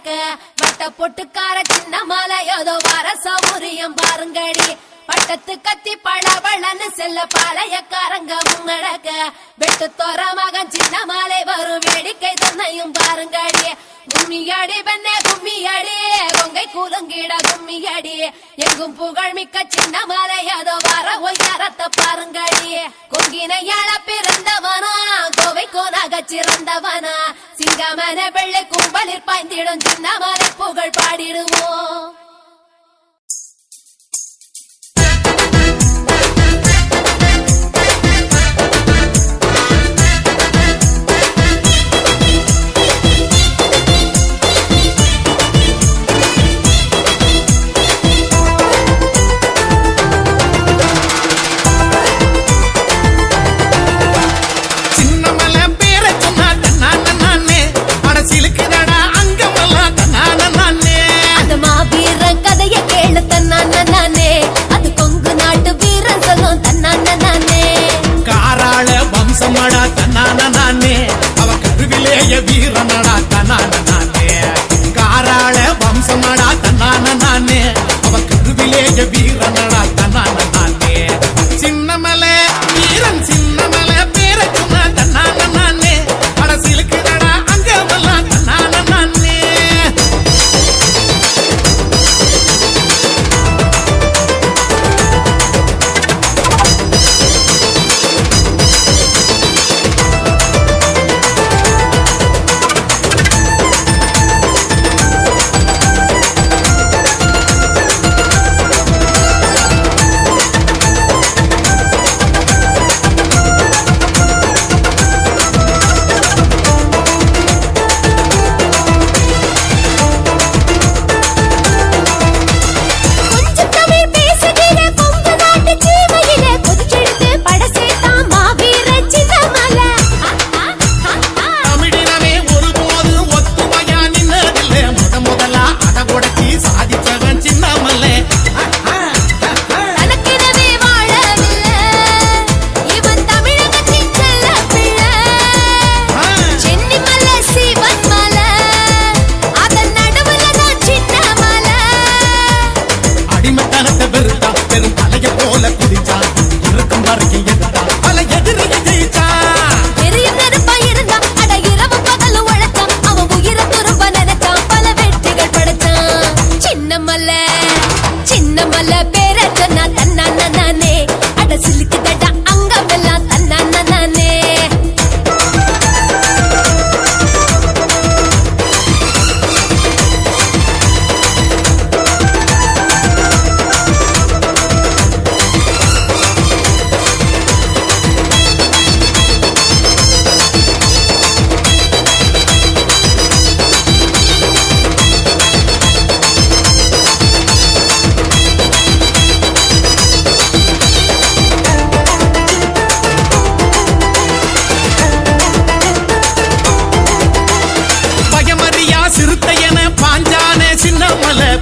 உங்களக்க வட்ட பொட்டுக்கார சின்ன மாலை ஏதோ வர சௌரியம் பாருங்கடி பட்டத்து கத்தி பழவளன்னு செல்ல பாளையக்காரங்க உங்களக்க வெட்டு தோற மகன் சின்ன மாலை வரும் வேடிக்கை தன்னையும் பாருங்கடி கும்மியடி பெண்ணே கும்மியடி கொங்கை கூலுங்கிட கும்மியடி எங்கும் புகழ் மிக்க சின்ன மாலை ஏதோ வர ஒய்யாரத்தை பாருங்கடி கொங்கினையாள பிறந்தவனா கோவை கோனாக சிறந்தவனா சிங்கமன வெள்ளை கும்பலில் பாய்ந்திடும் சின்ன மாலை புகழ் பாடிடுவோம். வம்சமடா தன்னான நானே அவ கருவிலேய வீரனடா தன்னான நானே காராள வம்சமடா தன்னான நானே அவ கருவிலேய வீரனடா தன்னான நானே சின்னமலை வீரன் சின்னமலை பேர சொன்ன தன்னான நானே அடசிலுக்குடா அங்கமெல்லாம் தன்னான நானே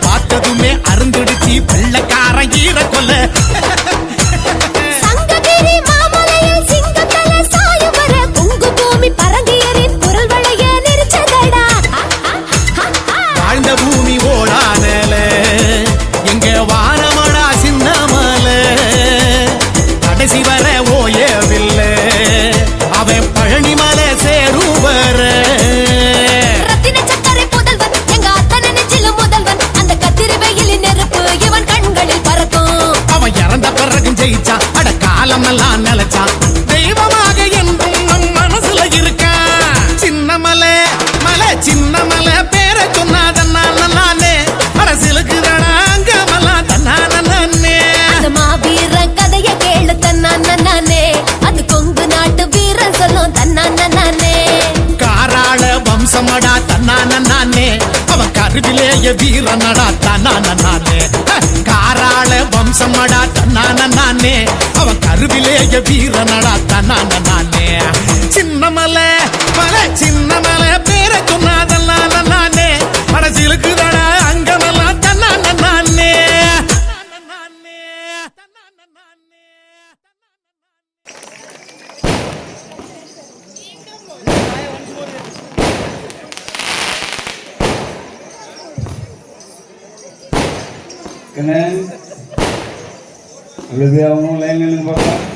பார்த்ததுமே அருந்துடுச்சி வெள்ளக்காரன் ஈர கொல்ல வாழ்ந்த பூமி ஓடானல எங்க வானமடா சின்னமல கடைசி வர ஓயவில்லை அவன் பழனிமலை சேரும் வர ஜெயிச்சா அட காலமெல்லாம் நிலைச்சா தெய்வமாக என்றும் நம் மனசுல இருக்கா சின்னமலை மலை சின்னமலை பேர சொன்னாதன்னால நானே அரசியலுக்குதானா அங்கமெல்லாம் தன்னான நானே அந்த மாவீர கதைய கேளு தன்னான நானே அது கொங்கு நாட்டு வீரன் சொல்லும் தன்னான நானே காராள வம்சமடா தன்னான நானே அவன் கருவிலேய வீரனடா தன்னான நானே காராள வம்சமடா தன்னான நானே அவன் கருவிலேய வீரனடா தன்னான நானே சின்னமலை மலை சின்னமலை பேர சொன்னாதல்லான நானே அரசியலுக்குதானா அங்கமெல்லாம் தன்னான நானே என்ன அழுது அவனும் லைன் நின்று பார்க்கலாம்